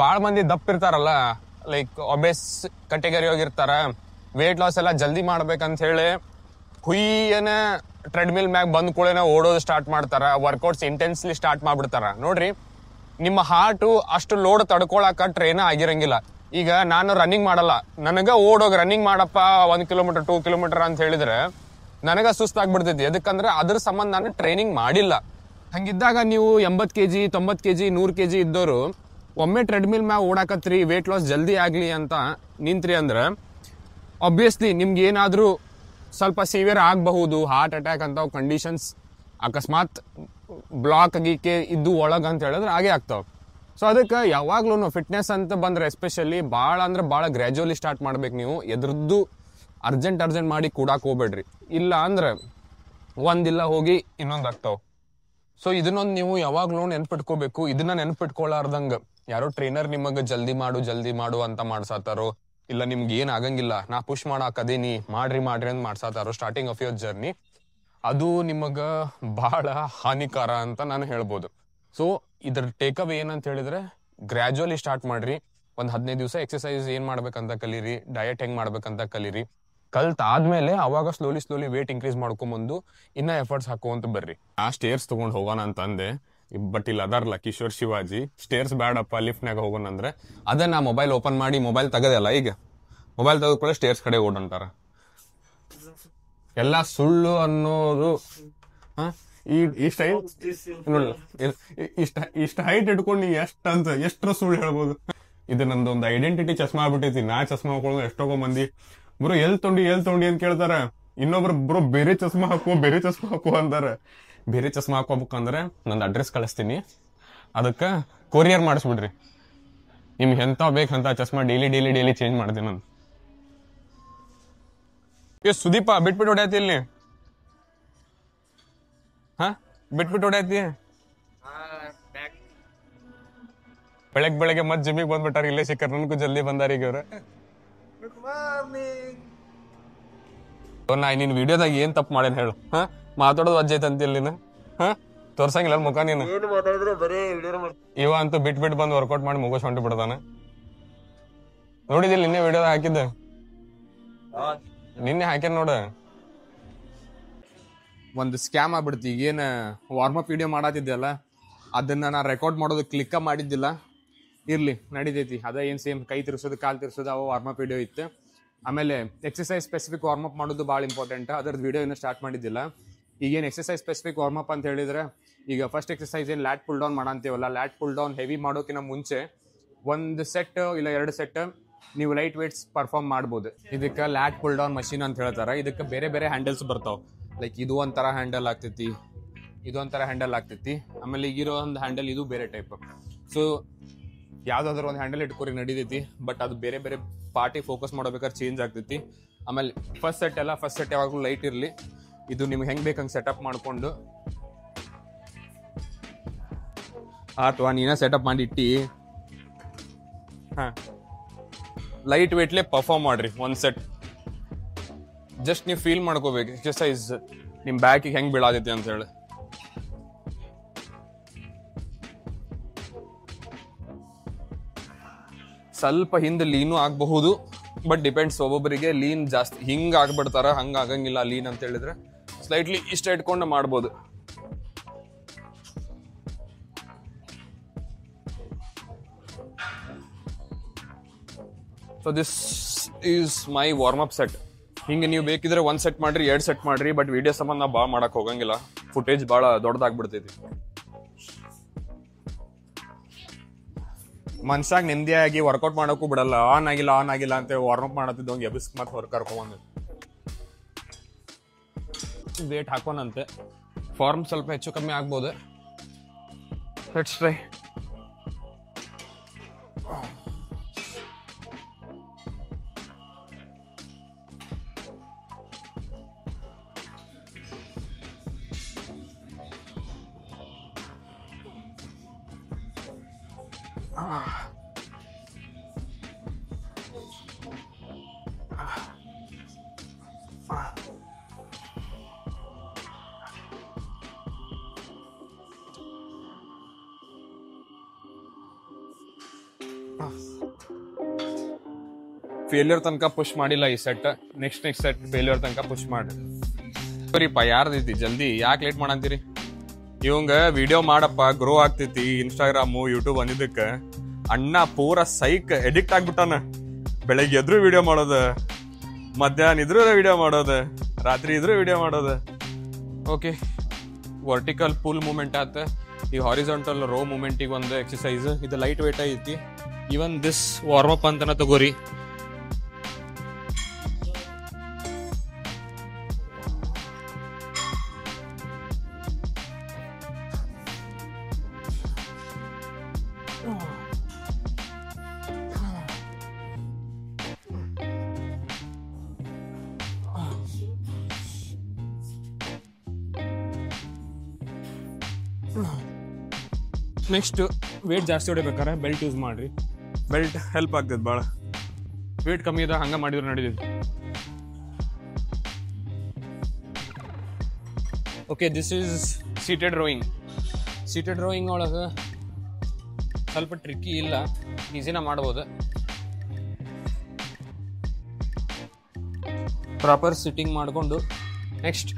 ಬಾಳ ಮಂದಿ ದಪ್ಪ ಇರ್ತಾರಲ್ಲ, ಲೈಕ್ ಒಬೇಸ್ ಕೆಟಗರಿ ಹೋಗಿರ್ತಾರ, ವೇಟ್ ಲಾಸ್ ಎಲ್ಲ ಜಲ್ದಿ ಮಾಡ್ಬೇಕಂತ ಹೇಳಿ ಹುಯ್ಯನ ಟ್ರೆಡ್ಮಿಲ್ ಮ್ಯಾಗ ಬಂದ್ ಕೂಡೇನ ಓಡೋದು ಸ್ಟಾರ್ಟ್ ಮಾಡ್ತಾರ, ವರ್ಕೌಟ್ಸ್ ಇಂಟೆನ್ಸ್ಲಿ ಸ್ಟಾರ್ಟ್ ಮಾಡ್ಬಿಡ್ತಾರ. ನೋಡ್ರಿ, ನಿಮ್ಮ ಹಾರ್ಟು ಅಷ್ಟು ಲೋಡ್ ತಡ್ಕೊಳಕ ಟ್ರೈನ್ ಆಗಿರಂಗಿಲ್ಲ. ಈಗ ನಾನು ರನ್ನಿಂಗ್ ಮಾಡಲ್ಲ, ನನಗ ಓಡೋಗಿ ರನ್ನಿಂಗ್ ಮಾಡಪ್ಪ 1 ಕಿಲೋಮೀಟರ್ 2 ಕಿಲೋಮೀಟರ್ ಅಂತ ಹೇಳಿದ್ರೆ ನನಗ ಸುಸ್ತಾಗ್ಬಿಡ್ತೈತಿ. ಎದಕ್ಕಂದ್ರೆ ಅದ್ರ ಸಂಬಂಧ ನಾನು ಟ್ರೈನಿಂಗ್ ಮಾಡಿಲ್ಲ. ಹಂಗಿದ್ದಾಗ ನೀವು 80 kg 90 kg 100 kg ಇದ್ದವರು ಒಮ್ಮೆ ಟ್ರೆಡ್ಮಿಲ್ ಮ್ಯಾಗ ಓಡಾಕತ್ರಿ, ವೇಟ್ ಲಾಸ್ ಜಲ್ದಿ ಆಗ್ಲಿ ಅಂತ ನಿಂತ್ರಿ ಅಂದ್ರೆ ಆಬ್ವಿಯಸ್ಲಿ ನಿಮ್ಗೆ ಏನಾದ್ರೂ ಸ್ವಲ್ಪ ಸಿವಿಯರ್ ಆಗಬಹುದು. ಹಾರ್ಟ್ ಅಟ್ಯಾಕ್ ಅಂತ ಕಂಡೀಷನ್ಸ್ ಅಕಸ್ಮಾತ್ ಬ್ಲಾಕ್ ಗೀಕೆ ಇದ್ದು ಒಳಗೆ ಅಂತ ಹೇಳಿದ್ರೆ ಹಾಗೆ ಆಗ್ತಾವ. ಸೊ ಅದಕ್ಕೆ ಯಾವಾಗ್ಲೂ ಫಿಟ್ನೆಸ್ ಅಂತ ಬಂದ್ರೆ ಎಸ್ಪೆಷಲಿ ಭಾಳ ಅಂದ್ರೆ ಭಾಳ ಗ್ರ್ಯಾಜುವಲಿ ಸ್ಟಾರ್ಟ್ ಮಾಡ್ಬೇಕು. ನೀವು ಎದ್ರದ್ದು ಅರ್ಜೆಂಟ್ ಮಾಡಿ ಕೂಡಾಕ್ ಹೋಗ್ಬೇಡ್ರಿ, ಇಲ್ಲ ಅಂದ್ರೆ ಒಂದಿಲ್ಲ ಹೋಗಿ ಇನ್ನೊಂದು ಆಗ್ತಾವ. ಸೊ ಇದನ್ನೊಂದು ನೀವು ಯಾವಾಗ್ಲೂ ನೆನ್ಪಿಟ್ಕೋಬೇಕು. ಇದನ್ನ ನೆನ್ಪಿಟ್ಕೊಳ್ಳಾರ್ದಂಗ ಯಾರೋ ಟ್ರೈನರ್ ನಿಮಗ ಜಲ್ದಿ ಮಾಡು ಅಂತ ಮಾಡ್ಸಾತಾರೋ, ಇಲ್ಲ ನಿಮ್ಗೆ ಏನ್ ಆಗಂಗಿಲ್ಲ ನಾ ಪುಷ್ ಮಾಡಾಕದೀನಿ ಮಾಡ್ರಿ ಅಂತ ಮಾಡ್ಸಾತಾರೋ ಸ್ಟಾರ್ಟಿಂಗ್ ಆಫ್ ಯುವರ್ ಜರ್ನಿ, ಅದು ನಿಮಗ ಬಹಳ ಹಾನಿಕಾರ ಅಂತ ನಾನು ಹೇಳ್ಬೋದು. ಸೊ ಇದ್ರ ಟೇಕ್ ಅವೇ ಏನಂತ ಹೇಳಿದ್ರೆ, ಗ್ರ್ಯಾಜುವಲಿ ಸ್ಟಾರ್ಟ್ ಮಾಡ್ರಿ. ಒಂದ್ 15 ದಿವಸ ಎಕ್ಸರ್ಸೈಸ್ ಏನ್ ಮಾಡ್ಬೇಕಂತ ಕಲೀರಿ, ಡಯಟ್ ಹೆಂಗ್ ಮಾಡ್ಬೇಕಂತ ಕಲೀರಿ. ಕಲ್ತಾದ್ಮೇಲೆ ಅವಾಗ ಸ್ಲೋಲಿ ವೇಟ್ ಇನ್ಕ್ರೀಸ್ ಮಾಡ್ಕೊಂಬಂದು ಇನ್ನ ಎಫರ್ಟ್ಸ್ ಹಾಕುವಂತ ಬರ್ರಿ. ಆ ಸ್ಟೇರ್ಸ್ ತಗೊಂಡ್ ಹೋಗೋಣ ಅಂತ ಅಂದೆ, ಬಟ್ ಇಲ್ಲಿ ಅದಾರಲ್ಲ ಕಿಶೋರ್ ಶಿವಾಜಿ, ಸ್ಟೇರ್ಸ್ ಬ್ಯಾಡಪ್ಪ ಲಿಫ್ಟ್ನಾಗ ಹೋಗೋಣ ಅಂದ್ರೆ ಅದ ನಾ ಮೊಬೈಲ್ ಓಪನ್ ಮಾಡಿ ಮೊಬೈಲ್ ತೆಗದಲ್ಲ, ಈಗ ಮೊಬೈಲ್ ತೆಗೆದುಕೊಳ್ಳೆ ಸ್ಟೇರ್ಸ್ ಕಡೆ ಓಡಂತಾರ. ಎಲ್ಲ ಸುಳ್ಳು ಅನ್ನೋದು. ಇಷ್ಟ ಹೈಟ್ ಇಟ್ಕೊಂಡು ನೀ ಎಷ್ಟರ ಸುಳ್ಳು ಹೇಳ್ಬೋದು. ಇದು ನಂದೊಂದು ಐಡೆಂಟಿಟಿ ಚಸ್ಮಾ ಆಗ್ಬಿಟ್ಟೈತಿ. ನಾ ಚಸ್ಮಾ ಹಾಕೊಳ್ಳೋದು ಎಷ್ಟೋ ಮಂದಿ ಬ್ರೋ ಎಲ್ ತೊಂಡಿ ಅಂತ ಕೇಳ್ತಾರ. ಇನ್ನೊಬ್ರು ಬ್ರೋ ಬೇರೆ ಚಸ್ಮಾ ಹಾಕುವ ಅಂತಾರ. ಬೇರೆ ಚಸ್ಮಾ ಹಾಕೋಬೇಕಂದ್ರೆ ನಂದು ಅಡ್ರೆಸ್ ಕಳಿಸ್ತೀನಿ, ಅದಕ್ಕೆ ಕೊರಿಯರ್ ಮಾಡಿಸ್ಬಿಡ್ರಿ. ನಿಮ್ಗೆ ಎಂತ ಬೇಕಂತ ಚಸ್ಮಾ ಡೈಲಿ ಚೇಂಜ್ ಮಾಡ್ತೀನಿ ನಾನು. ಸುದೀಪ ಬಿಟ್ಬಿಟ್ಟು ಹೊಡ್ಯಾತಿ ಇಲ್ಲಿ, ಬಿಟ್ಬಿಟ್ಟು ಹೊಡ್ಯಾತಿ. ಬೆಳಗ್ಗೆ ಮತ್ ಜಿಮ್ಮಿಗೆ ಬಂದ್ಬಿಟ್ಟಾರ, ಇಲ್ಲೇ ಸಿಕ್ಕರ್ ನನ್ಗೂ ಜಲ್ದಿ ಬಂದಾರ ಈಗ ಅವ್ರ. ನಾ ನೀನ್ ವಿಡಿಯೋದಾಗ ಏನ್ ತಪ್ಪು ಮಾಡೇನ್ ಹೇಳು? ಮಾತಾಡೋದು ಅಜ್ಜ ಐತೆ ಅಂತಿಲ್ಲ ನೀನು, ತೋರ್ಸಂಗಿಲ್ಲ ಮುಖ ನೀನು. ಇವ ಅಂತೂ ಬಿಟ್ಬಿಟ್ಟು ಬಂದು ವರ್ಕೌಟ್ ಮಾಡಿ ಮುಗಿಸ್ ಹೊಂಟು ಬಿಡ್ತಾನ. ನೋಡಿದಿಲ್ಲ ನಿನ್ನೆ ವಿಡಿಯೋದಾಗ ಹಾಕಿದ್ದೆ, ನಿನ್ನೆ ಹಾಕ್ಯಾರ ನೋಡ. ಒಂದು ಸ್ಕ್ಯಾಮ್ ಆಗ್ಬಿಡ್ತಿ. ಏನ್ ವಾರ್ಮಪ್ ವಿಡಿಯೋ ಮಾಡತ್ತಿದ್ದಲ್ಲ, ಅದನ್ನ ನಾ ರೆಕಾರ್ಡ್ ಮಾಡೋದು ಕ್ಲಿಕ್ಕ ಮಾಡಿದ್ದಿಲ್ಲ. ಇರ್ಲಿ ನಡಿತೈತಿ, ಅದ ಏನ್ ಸೇಮ್ ಕೈ ತಿರ್ಸೋದು ಕಾಲ್ ತಿರ್ಸೋದು ಅವ ವಾರ್ಮಪ್ ವಿಡಿಯೋ ಇತ್ತು. ಆಮೇಲೆ ಎಕ್ಸರ್ಸೈಸ್ ಸ್ಪೆಸಿಫಿಕ್ ವಾರ್ಮಪ್ ಮಾಡೋದು ಭಾಳ ಇಂಪಾರ್ಟೆಂಟ್. ಅದ್ರದ್ದು ವಿಡಿಯೋ ಇನ್ನೂ ಸ್ಟಾರ್ಟ್ ಮಾಡಿದ್ದಿಲ್ಲ. ಈಗೇನು ಎಕ್ಸರ್ಸೈಸ್ ಸ್ಪೆಸಿಫಿಕ್ ವಾರ್ಮಪ್ ಅಂತ ಹೇಳಿದ್ರೆ, ಈಗ ಫಸ್ಟ್ ಎಕ್ಸರ್ಸೈಸ್ ಏನು ಲ್ಯಾಟ್ ಪುಲ್ ಡೌನ್ ಮಾಡಂತೀವಲ್ಲ, ಲ್ಯಾಟ್ ಪುಲ್ ಡೌನ್ ಹೆವಿ ಮಾಡೋಕಿನ ಮುಂಚೆ 1 ಸೆಟ್ ಇಲ್ಲ 2 ಸೆಟ್ ನೀವು ಲೈಟ್ ವೇಟ್ಸ್ ಪರ್ಫಾರ್ಮ್ ಮಾಡ್ಬೋದು. ಇದಕ್ಕೆ ಲ್ಯಾಟ್ ಪುಲ್ ಡೌನ್ ಮಷೀನ್ ಅಂತ ಹೇಳ್ತಾರೆ. ಇದಕ್ಕೆ ಬೇರೆ ಹ್ಯಾಂಡಲ್ಸ್ ಬರ್ತಾವ. ಲೈಕ್ ಇದು ಒಂಥರ ಹ್ಯಾಂಡಲ್ ಆಗ್ತೈತಿ, ಇದೊಂಥರ ಹ್ಯಾಂಡಲ್ ಆಗ್ತೈತಿ. ಆಮೇಲೆ ಈಗಿರೋ ಒಂದು ಹ್ಯಾಂಡಲ್ ಇದು ಬೇರೆ ಟೈಪ್. ಸೊ ಯಾವ್ದಾದ್ರು ಒಂದು ಹ್ಯಾಂಡಲ್ ಇಟ್ಕೋರಿ ನಡೀತೈತಿ, ಬಟ್ ಅದು ಬೇರೆ ಪಾರ್ಟಿ ಫೋಕಸ್ ಮಾಡೋಬೇಕಾದ್ರೆ ಚೇಂಜ್ ಆಗ್ತೈತಿ. ಆಮೇಲೆ ಫಸ್ಟ್ ಸೆಟ್ ಯಾವಾಗಲೂ ಲೈಟ್ ಇರಲಿ. ಇದು ನಿಮ್ಗೆ ಹೆಂಗ್ ಬೇಕಂಗೆ ಸೆಟಪ್ ಮಾಡ್ಕೊಂಡು, ಅಥವಾ ನೀನ ಸೆಟಪ್ ಮಾಡಿ ಇಟ್ಟಿ ಲೈಟ್ ವೇಟ್ಲೆ ಪರ್ಫಾರ್ಮ್ ಮಾಡ್ರಿ. 1 ಸೆಟ್ ಜಸ್ಟ್ ನೀವು ಫೀಲ್ ಮಾಡ್ಕೋಬೇಕು ಎಕ್ಸರ್ಸೈಸ್ ನಿಮ್ ಬ್ಯಾಕಿಗೆ ಹೆಂಗ್ ಬೀಳಾದೈತಿ ಅಂತ ಹೇಳಿ. ಸ್ವಲ್ಪ ಹಿಂದೆ ಲೀನು ಆಗಬಹುದು, ಬಟ್ ಡಿಪೆಂಡ್ಸ್. ಒಬ್ಬೊಬ್ಬರಿಗೆ ಲೀನ್ ಜಾಸ್ತಿ ಹಿಂಗ ಆಗ್ಬಿಡ್ತಾರ, ಹಂಗ ಆಗಂಗಿಲ್ಲ. ಲೀನ್ ಅಂತ ಹೇಳಿದ್ರೆ ಸ್ಲೈಟ್ಲಿ ಇಷ್ಟ ಇಟ್ಕೊಂಡು ಮಾಡ್ಬೋದು. So this is my warm up set. ಹಿಂಗೆ ನೀವು ಬೇಕಿದ್ರೆ 1 ಸೆಟ್ ಮಾಡ್ರಿ, 2 ಸೆಟ್ ಮಾಡ್ರಿ, ಬಟ್ ವಿಡಿಯೋ ಸಂಬಂಧ ನಾ ಭಾಳ ಮಾಡಕ್ ಹೋಗಂಗಿಲ್ಲ. ಫುಟೇಜ್ ಭಾಳ ದೊಡ್ಡದಾಗ್ಬಿಡ್ತೈತಿ. ಮನ್ಸಾಗ ನೆಮ್ಮದಿಯಾಗಿ ವರ್ಕೌಟ್ ಮಾಡೋಕ್ಕೂ ಬಿಡಲ್ಲ. ಆನ್ ಆಗಿಲ್ಲ ಅಂತ ವಾರ್ಮ್ ಅಪ್ ಮಾಡತ್ತಿದ್ದಂಗೆ ಎಬ್ಬಿಸ್ ಮತ್ತೆ ಹೊರ ಕರ್ಕೊಂಬಂದು ವೇಟ್ ಹಾಕೋಣಂತೆ. ಫಾರ್ಮ್ ಸ್ವಲ್ಪ ಹೆಚ್ಚು ಕಮ್ಮಿ ಆಗ್ಬೋದು. Let's try. ಫೇಲ್ಯೂರ್ ತನಕ ಪುಷ್ ಮಾಡಿಲ್ಲ ಈ ಸೆಟ್. ನೆಕ್ಸ್ಟ್ ಸೆಟ್ ಫೇಲ್ಯೂರ್ ತನಕ ಪುಷ್ ಮಾಡಿ. ಸರಿಪ್ಪ, ಯಾರ್ದೈತಿ ಜಲ್ದಿ, ಯಾಕೆ ಲೇಟ್ ಮಾಡಂತೀರಿ? ಇವಂಗ ವಿಡಿಯೋ ಮಾಡಪ್ಪ, ಗ್ರೋ ಆಗ್ತೈತಿ ಇನ್ಸ್ಟಾಗ್ರಾಮು ಯೂಟ್ಯೂಬ್ ಅಂದಿದ್ದಕ್ಕೆ ಅಣ್ಣ ಪೂರ ಸೈಕ್ ಎಡಿಕ್ಟ್ ಆಗ್ಬಿಟ್ಟಾನ. ಬೆಳಗ್ಗೆ ಎದ್ರು ವಿಡಿಯೋ ಮಾಡೋದು, ಮಧ್ಯಾಹ್ನ ಇದ್ರೂ ವಿಡಿಯೋ ಮಾಡೋದು, ರಾತ್ರಿ ಇದ್ರೂ ವಿಡಿಯೋ ಮಾಡೋದು. ಓಕೆ, ವರ್ಟಿಕಲ್ ಪುಲ್ ಮೂಮೆಂಟ್ ಆತ. ಈ ಹಾರಿಜಾಂಟಲ್ ರೋ ಮೂಮೆಂಟಿಗೆ ಒಂದು ಎಕ್ಸಸೈಸ್. ಇದು ಲೈಟ್ ವೇಟ್ ಐತಿ. ಇವನ್ ದಿಸ್ ವಾರ್ಮ್ ಅಪ್ ಅಂತನ ತಗೋರಿ. ನೆಕ್ಸ್ಟ್ ವೇಟ್ ಜಾಸ್ತಿ ಹೊಡಿಬೇಕಾರೆ ಬೆಲ್ಟ್ ಯೂಸ್ ಮಾಡ್ರಿ. ಬೆಲ್ಟ್ ಹೆಲ್ಪ್ ಆಗ್ತದೆ ಭಾಳ. ವೇಟ್ ಕಮ್ಮಿ ಇದೆ ಹಂಗೆ ಮಾಡಿದ್ರೆ ನಡೀತೈತಿ. Okay, this is seated rowing. Seated rowing ಒಳಗೆ ಸ್ವಲ್ಪ ಟ್ರಿಕ್ಕಿ ಇಲ್ಲ, ಈಸಿನ ಮಾಡ್ಬೋದು. ಪ್ರಾಪರ್ ಸಿಟ್ಟಿಂಗ್ ಮಾಡಿಕೊಂಡು ನೆಕ್ಸ್ಟ್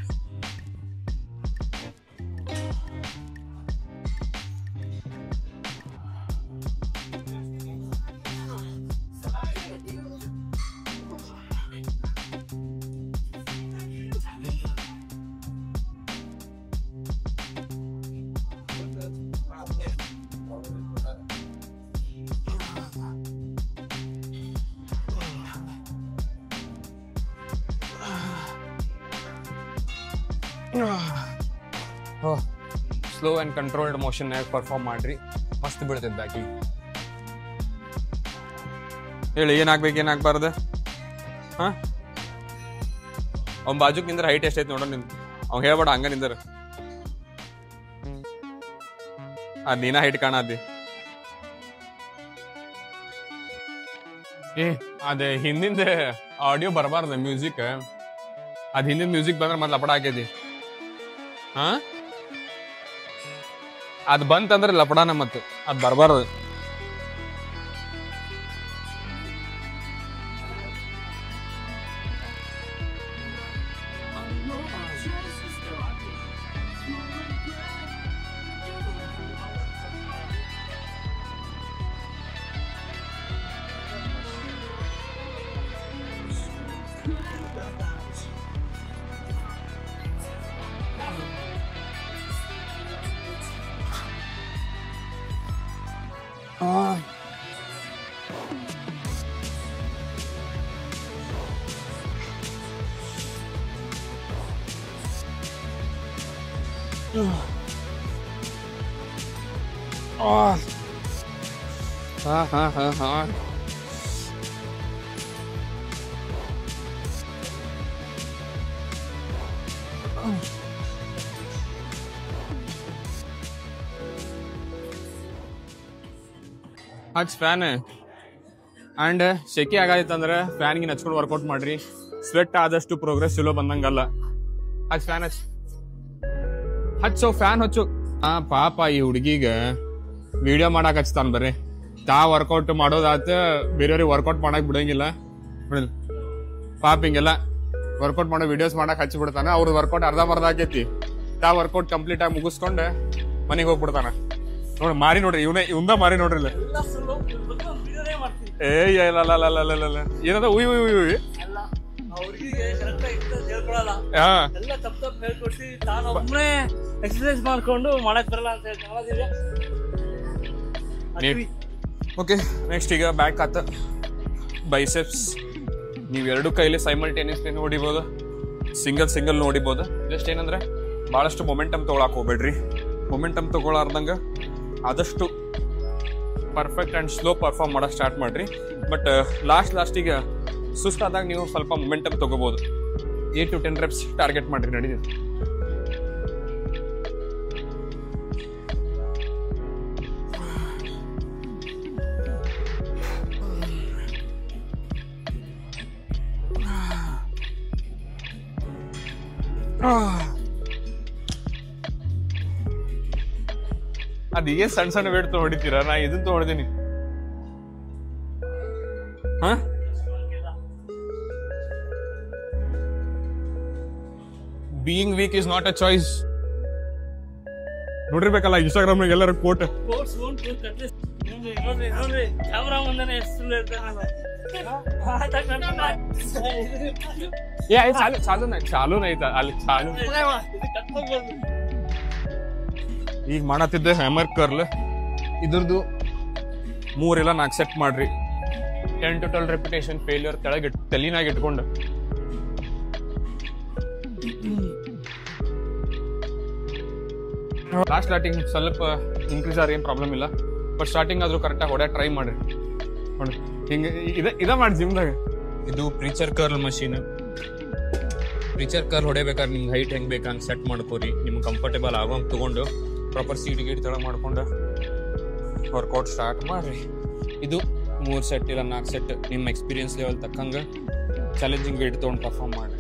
ಸ್ಲೋ ಆ್ಯಂಡ್ ಕಂಟ್ರೋಲ್ಡ್ ಮೋಷನ್ನಾಗ ಪರ್ಫಾರ್ಮ್ ಮಾಡ್ರಿ. ಮಸ್ತ್ ಬೀಳ್ತೈತೆ ಬ್ಯಾಕಿಗೆ. ಹೇಳಿ, ಏನಾಗ್ಬೇಕು ಏನಾಗಬಾರ್ದು? ಹಾಂ, ಅವ್ನ ಬಾಜುಕ್ ನಿಂದ್ರೆ ಹೈಟ್ ಎಷ್ಟೈತೆ ನೋಡೋಣ. ಅವ್ನು ಹೇಳ್ಬೇಡ ಹಂಗ ನಿಂದ್ರ. ಅದು ನೀನ ಹೈಟ್ ಕಾಣದಿ. ಅದೇ ಹಿಂದಿಂದ ಆಡಿಯೋ ಬರಬಾರ್ದು, ಮ್ಯೂಸಿಕ್. ಅದು ಹಿಂದಿನ ಮ್ಯೂಸಿಕ್ ಬಂದ್ರೆ ಮತ್ತೆ ಲಪಡ ಹಾಕೈತಿ. ಹಾ, ಅದು ಬಂತಂದ್ರೆ ಲಪಡಾನ, ಮತ್ತೆ ಅದು ಬರಬಾರ್ದು. ಹಚ್ ಫ್ಯಾನ್. ಆ್ಯಂಡ್ ಸೆಕೆ ಆಗೈತಂದ್ರೆ ಫ್ಯಾನ್ಗೆ ಹಚ್ಕೊಂಡು ವರ್ಕೌಟ್ ಮಾಡ್ರಿ. ಸ್ವೆಟ್ ಆದಷ್ಟು ಪ್ರೋಗ್ರೆಸ್ ಚಲೋ ಬಂದಂಗಲ್ಲ. ಹಚ್ ಫ್ಯಾನ್ ಹಚ್ಚು ಫ್ಯಾನ್ ಹಚ್ಚು. ಪಾಪ ಈ ಹುಡುಗಿಗ ವಿಡಿಯೋ ಮಾಡಕ್ ಹಚ್ತಾನ ಬರ್ರಿ. ವರ್ಕೌಟ್ ಮಾಡೋದಾತ, ಬೇರೆಯವ್ರಿಗೆ ವರ್ಕೌಟ್ ಮಾಡಕ್ ಬಿಡಂಗಿಲ್ಲ. ಪಾಪ ಹಿಂಗೆಲ್ಲ ವರ್ಕೌಟ್ ಮಾಡೋ ವಿಡಿಯೋಸ್ ಮಾಡಕ್ ಹಚ್ಚಿ ಬಿಡ್ತಾನ. ಅವ್ರದ್ದು ವರ್ಕೌಟ್ ಅರ್ಧ ಆಕೈತಿ. ವರ್ಕೌಟ್ ಕಂಪ್ಲೀಟ್ ಆಗಿ ಮುಗಿಸ್ಕೊಂಡು ಮನೆಗೆ ಹೋಗ್ಬಿಡ್ತಾನ. ನೋಡಿ ಮಾರಿ ನೋಡ್ರಿ, ಇವಂದ ಮಾರಿ ನೋಡ್ರಿ. ಏನದ ಉಯ್ ಉಯ್ ಉಯ್ ಎಕ್ಸರ್ಸೈಸ್ ಮಾಡ್ಕೊಂಡು ಮಾಡಕ್ ಬರಲ್ಲ ಅಂತ ಹೇಳ್ತಾರೆ. ಓಕೆ, ನೆಕ್ಸ್ಟ್ ಈಗ ಬ್ಯಾಕ್ ಆತ. ಬೈಸೆಪ್ಸ್ ನೀವು ಎರಡು ಕೈಲಿ ಸೈಮಲ್ಟೇನಿಯಸ್ಲಿ ನೋಡಿಬೋದು, ಸಿಂಗಲ್ ನೋಡಿಬೋದು. ಜಸ್ಟ್ ಏನಂದ್ರೆ ಭಾಳಷ್ಟು ಮೊಮೆಂಟಮ್ ತೊಗೊಳಕ್ ಹೋಗ್ಬೇಡ್ರಿ. ಮೊಮೆಂಟಮ್ ತೊಗೊಳಾರ್ದಂಗ ಆದಷ್ಟು ಪರ್ಫೆಕ್ಟ್ ಆ್ಯಂಡ್ ಸ್ಲೋ ಪರ್ಫಾರ್ಮ್ ಮಾಡಕ್ಕೆ ಸ್ಟಾರ್ಟ್ ಮಾಡಿರಿ. ಬಟ್ ಲಾಸ್ಟಿಗೆ ಸುಸ್ತಾದಾಗ ನೀವು ಸ್ವಲ್ಪ ಮೊಮೆಂಟಮ್ ತೊಗೋಬೋದು. 8 to 10 reps ಟಾರ್ಗೆಟ್ ಮಾಡಿರಿ, ನಡೀತದೆ. ಅದೇ ಸಣ್ಣ ವೇಟ್ ಹೊಡಿತೀರಾ? ನಾ ಇದನ್ನ ಹೊಡೆದೀನಿ. ಹಾ being weak is not a choice. ನೋಡಿರ್ಬೇಕಲ್ಲ ಇನ್ಸ್ಟಾಗ್ರಾಮ್ ಎಲ್ಲರೂ ಕೋಟ್ ನೋಡ್ರಿ ಕ್ಯಾಮ್ರಾ ಮುಂದೆ ಎಷ್ಟು ಸುಳ್ಳು ಹೇಳ್ತಾನೆ. ಚಾಲೂನ ಐತ ಅಲ್ಲಿ ಚಾಲು. ಈಗ ಮಾಡತ್ತಿದ್ದೆ ಹ್ಯಾಮರ್ ಕರ್ಲ್. ಇದ್ರದ್ದು 3 ಇಲ್ಲ 4 ಸೆಟ್ ಮಾಡ್ರಿ. 10 to 12 ರೆಪಿಟೇಷನ್ ಫೇಲ್ಯೂರ್ ಕೆಳಗೆ ತಲೆನಾಗ ಇಟ್ಕೊಂಡು ಲಾಸ್ಟ್ ಸ್ಟಾರ್ಟಿಂಗ್ ಸ್ವಲ್ಪ ಇನ್ಕ್ರೀಸ್ ಆದ್ರೆ ಏನು ಪ್ರಾಬ್ಲಮ್ ಇಲ್ಲ. ಬಟ್ ಸ್ಟಾರ್ಟಿಂಗ್ ಆದ್ರೂ ಕರೆಕ್ಟಾಗಿ ಹೊಡ್ಯಾಕ್ ಟ್ರೈ ಮಾಡ್ರಿ. ಹಿಂಗೆ ಇದ ಮಾಡಿ ಜಿಮ್ದಾಗ. ಇದು preacher curl machine. Preacher curl ಹೊಡಿಬೇಕಾದ್ರೆ ನಿಮ್ಗೆ ಹೈಟ್ ಹೆಂಗೆ ಬೇಕಂತ ಸೆಟ್ ಮಾಡ್ಕೋರಿ. ನಿಮ್ಗೆ ಕಂಫರ್ಟೇಬಲ್ ಆಗೋಂಗೆ ತೊಗೊಂಡು ಪ್ರಾಪರ್ ಸೀಟ್ ಗೀಟ್ ತಳ ಮಾಡ್ಕೊಂಡು ವರ್ಕೌಟ್ ಸ್ಟಾರ್ಟ್ ಮಾಡ್ರಿ. ಇದು 3 ಸೆಟ್ ಇಲ್ಲ 4 ಸೆಟ್ ನಿಮ್ಮ ಎಕ್ಸ್ಪೀರಿಯನ್ಸ್ ಲೆವೆಲ್ ತಕ್ಕಂಗೆ ಚಾಲೆಂಜಿಂಗ್ ವೇಟ್ ತೊಗೊಂಡು ಪರ್ಫಾರ್ಮ್ ಮಾಡಿ.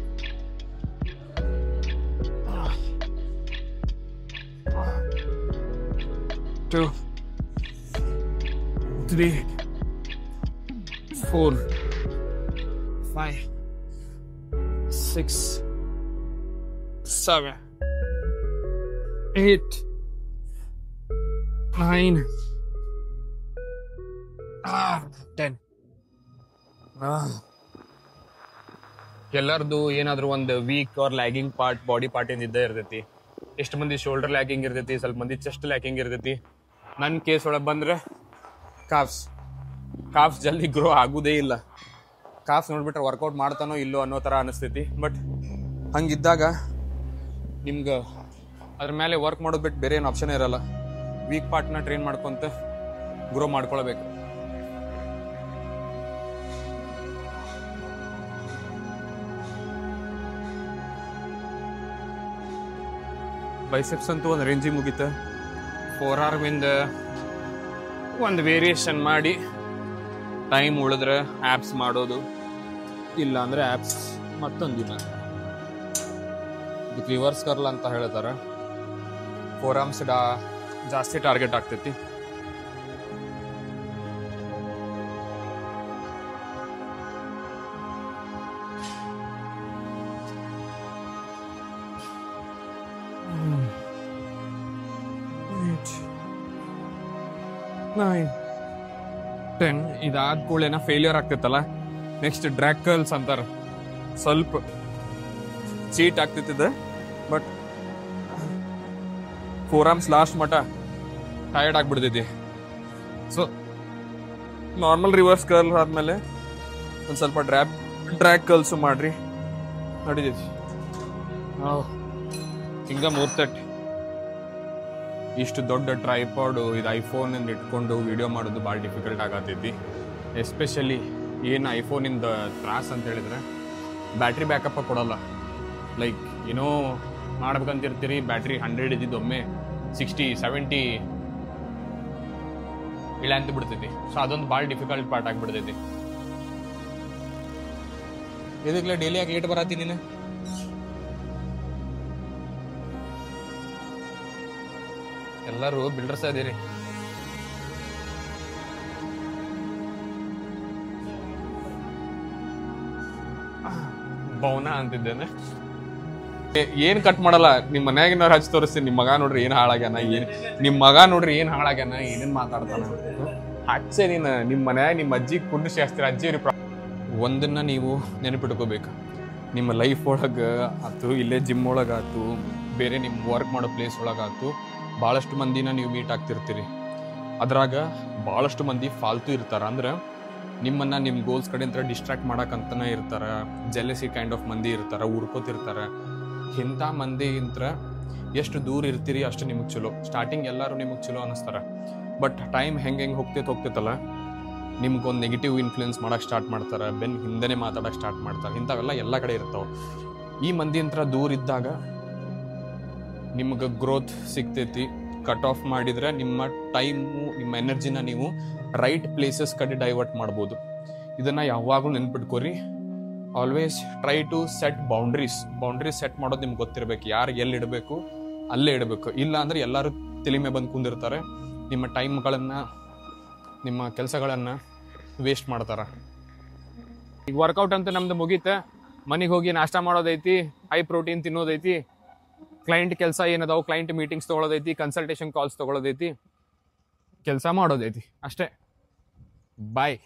Two, 3, 4, 5, 6, 7, 8, 9, 10. ಎಲ್ಲರದು ಏನಾದ್ರು ಒಂದು week or lagging part body part ಇದ್ದೇ ಇರ್ತೈತಿ. ಎಷ್ಟು ಮಂದಿ ಶೋಲ್ಡರ್ ಲ್ಯಾಕಿಂಗ್ ಇರ್ತೈತಿ, ಸ್ವಲ್ಪ ಮಂದಿ ಚೆಸ್ಟ್ ಲ್ಯಾಕಿಂಗ್ ಇರ್ತೈತಿ. ನನ್ನ ಕೇಸ್ ಒಳಗೆ ಬಂದ್ರೆ ಕಾಫ್ಸ್ ಜಲ್ದಿ ಗ್ರೋ ಆಗುದೇ ಇಲ್ಲ. ಕಾಫ್ಸ್ ನೋಡ್ಬಿಟ್ರೆ ವರ್ಕೌಟ್ ಮಾಡ್ತಾನೋ ಇಲ್ಲೋ ಅನ್ನೋ ಥರ ಅನಿಸ್ತೈತಿ. ಬಟ್ ಹಂಗಿದ್ದಾಗ ನಿಮ್ಗೆ ಅದ್ರ ಮೇಲೆ ವರ್ಕ್ ಮಾಡೋದು ಬಿಟ್ಟು ಬೇರೆ ಏನು ಆಪ್ಷನ್ ಇರಲ್ಲ. ವೀಕ್ ಪಾರ್ಟ್ನ ಟ್ರೈನ್ ಮಾಡ್ಕೊಂತ ಗ್ರೋ ಮಾಡ್ಕೊಳ್ಬೇಕು. ಬೈಸೆಪ್ಸ್ ಅಂತೂ ಒಂದು ರೇಂಜಿಗೆ ಮುಗೀತ. 4 ಆರ್ಮಿಂದ ಒಂದು ವೇರಿಯೇಷನ್ ಮಾಡಿ ಟೈಮ್ ಉಳಿದ್ರೆ ಆ್ಯಪ್ಸ್ ಮಾಡೋದು, ಇಲ್ಲ ಅಂದರೆ ಆ್ಯಪ್ಸ್ ಮತ್ತೊಂದಿಲ್ಲ. ಇದಕ್ಕೆ ರಿವರ್ಸ್ ಕರ್ಲ್ ಅಂತ ಹೇಳ್ತಾರೆ. 4 ಆರ್ಮ್ಸ್ ಜಾಸ್ತಿ ಟಾರ್ಗೆಟ್ ಆಗ್ತೈತಿ. ಇದಾದ ಕೂಡಲೇನ ಫೇಲ್ಯೂರ್ ಆಗ್ತೈತಲ್ಲ, ನೆಕ್ಸ್ಟ್ ಡ್ರ್ಯಾಗ್ ಕರ್ಲ್ಸ್ ಅಂತಾರ. ಸ್ವಲ್ಪ ಚೀಟ್ ಆಗ್ತೈತಿದೆ. ಬಟ್ 4 ಆರ್ಮ್ಸ್ ಲಾಸ್ಟ್ ಮಟ ಟಯರ್ಡ್ ಆಗ್ಬಿಡ್ತೈತಿ. ಸೊ ನಾರ್ಮಲ್ ರಿವರ್ಸ್ ಕರ್ಲ್ ಆದ್ಮೇಲೆ ಒಂದು ಸ್ವಲ್ಪ ಡ್ರ್ಯಾಗ್ ಕರ್ಲ್ಸು ಮಾಡ್ರಿ, ನಡೀತೈತಿ. ಹಿಂಗ 3 ಸೆಟ್. ಇಷ್ಟು ದೊಡ್ಡ ಟ್ರೈಪಾಡು ಇದು ಐಫೋನಿಂದ ಇಟ್ಕೊಂಡು ವಿಡಿಯೋ ಮಾಡೋದು ಭಾಳ ಡಿಫಿಕಲ್ಟ್ ಆಗತೈತಿ. ಎಸ್ಪೆಷಲಿ ಏನು ಐಫೋನಿಂದ ತ್ರಾಸ ಅಂತ ಹೇಳಿದ್ರೆ ಬ್ಯಾಟ್ರಿ ಬ್ಯಾಕಪ್ಪ ಕೊಡೋಲ್ಲ. ಲೈಕ್ ಏನೋ ಮಾಡ್ಬೇಕಂತಿರ್ತೀರಿ, ಬ್ಯಾಟ್ರಿ 100 ಇದ್ದಿದ್ದು ಒಮ್ಮೆ 60, 70 ಇಲ್ಲ ಅಂತ ಬಿಡ್ತೈತಿ. ಸೊ ಅದೊಂದು ಭಾಳ ಡಿಫಿಕಲ್ಟ್ ಪಾರ್ಟ್ ಆಗಿಬಿಡ್ತೈತಿ. ಇದಕ್ಕೆ ಡೈಲಿ ಯಾಕೆ ಲೇಟ್ ಬರತ್ತಿ ನೀನು? ಎಲ್ಲರೂ ಬಿಲ್ಡರ್ಸ್ ಅದೀರಿ. ಭವನ ಅಂತಿದ್ದೇನೆ. ಏನ್ ಕಟ್ ಮಾಡಲ್ಲ. ನಿಮ್ ಮನ್ಯಾಗಿನವ್ರು ಹಚ್ಚಿ ತೋರಿಸ್ತೀನಿ. ನಿಮ್ ಮಗ ನೋಡ್ರಿ ಏನ್ ಹಾಳಾಗ್ಯಾನ, ನಿಮ್ ಮಗ ನೋಡ್ರಿ ಏನ್ ಹಾಳಾಗ್ಯಾನ, ಏನೇನ್ ಮಾತಾಡ್ತಾನ ಹಚ್ಚೆ. ನೀನ್ ನಿಮ್ ಮನ್ಯಾಗ ನಿಮ್ ಅಜ್ಜಿ ಕುಂಡಿಸಿ ಹಚ್ತೀರ. ಅಜ್ಜಿ ಒಂದನ್ನ ನೀವು ನೆನಪಿಟ್ಕೋಬೇಕು. ನಿಮ್ಮ ಲೈಫ್ ಒಳಗೆ ಆಯ್ತು, ಇಲ್ಲೇ ಜಿಮ್ ಒಳಗಾಯ್ತು, ಬೇರೆ ನಿಮ್ಮ ವರ್ಕ್ ಮಾಡೋ ಪ್ಲೇಸ್ ಒಳಗಾಯ್ತು, ಭಾಳಷ್ಟು ಮಂದಿನ ನೀವು ಮೀಟ್ ಆಗ್ತಿರ್ತೀರಿ. ಅದ್ರಾಗ ಭಾಳಷ್ಟು ಮಂದಿ ಫಾಲ್ತು ಇರ್ತಾರ. ಅಂದ್ರೆ ನಿಮ್ಮನ್ನ ನಿಮ್ಮ ಗೋಲ್ಸ್ ಕಡೆಯಿಂದ ಡಿಸ್ಟ್ರಾಕ್ಟ್ ಮಾಡಕ್ಕಂತನೇ ಇರ್ತಾರ. ಜೆಲಸಿ ಕೈಂಡ್ ಆಫ್ ಮಂದಿ ಇರ್ತಾರ, ಉರ್ಕೋತಿರ್ತಾರ. ಇಂಥ ಮಂದಿಗಿಂತ ಎಷ್ಟು ದೂರ ಇರ್ತೀರಿ ಅಷ್ಟು ನಿಮಗೆ ಚಲೋ. ಸ್ಟಾರ್ಟಿಂಗ್ ಎಲ್ಲರೂ ನಿಮಗೆ ಚಲೋ ಅನ್ನಿಸ್ತಾರ. ಬಟ್ ಟೈಮ್ ಹೆಂಗೆ ಹೋಗ್ತೈತಲ್ಲ, ನಿಮ್ಗೊಂದು ನೆಗೆಟಿವ್ ಇನ್ಫ್ಲುಯೆನ್ಸ್ ಮಾಡೋಕೆ ಸ್ಟಾರ್ಟ್ ಮಾಡ್ತಾರೆ, ಬೆನ್ ಹಿಂದೆನೇ ಮಾತಾಡೋಕೆ ಸ್ಟಾರ್ಟ್ ಮಾಡ್ತಾರೆ. ಇಂಥವೆಲ್ಲ ಎಲ್ಲ ಕಡೆ ಇರ್ತಾವೆ. ಈ ಮಂದಿಯಂತ್ರ ದೂರ ಇದ್ದಾಗ ನಿಮ್ಗೆ ಗ್ರೋತ್ ಸಿಗ್ತೈತಿ. ಕಟ್ ಆಫ್ ಮಾಡಿದರೆ ನಿಮ್ಮ ಟೈಮು, ನಿಮ್ಮ ಎನರ್ಜಿನ ನೀವು ರೈಟ್ ಪ್ಲೇಸಸ್ ಕಡೆ ಡೈವರ್ಟ್ ಮಾಡ್ಬೋದು. ಇದನ್ನು ಯಾವಾಗಲೂ ನೆನ್ಪಿಟ್ಕೋರಿ. Always try to set boundaries set ಮಾಡೋದು ನಿಮ್ಗೆ ಗೊತ್ತಿರಬೇಕು. ಯಾರು ಎಲ್ಲಿ ಇಡಬೇಕು ಅಲ್ಲೇ ಇಡಬೇಕು. ಇಲ್ಲ ಅಂದರೆ ಎಲ್ಲರೂ ತಲೆಮೆ ಬಂದು ಕುಂದಿರ್ತಾರೆ. ನಿಮ್ಮ ಟೈಮ್ಗಳನ್ನು, ನಿಮ್ಮ ಕೆಲಸಗಳನ್ನು ವೇಸ್ಟ್ ಮಾಡ್ತಾರೆ. ಈಗ ವರ್ಕೌಟ್ ಅಂತ ನಮ್ದು ಮುಗೀತ, ಮನೆಗೆ ಹೋಗಿ ನಾಷ್ಟ ಮಾಡೋದೈತಿ, ಹೈ ಪ್ರೋಟೀನ್ ತಿನ್ನೋದೈತಿ, ಕ್ಲೈಂಟ್ ಕೆಲಸ ಏನದಾವು ಕ್ಲೈಂಟ್ ಮೀಟಿಂಗ್ಸ್ ತೊಗೊಳೋದೈತಿ, ಕನ್ಸಲ್ಟೇಷನ್ ಕಾಲ್ಸ್ ತೊಗೊಳೋದೈತಿ, ಕೆಲಸ ಮಾಡೋದೈತಿ ಅಷ್ಟೇ. ಬಾಯ್.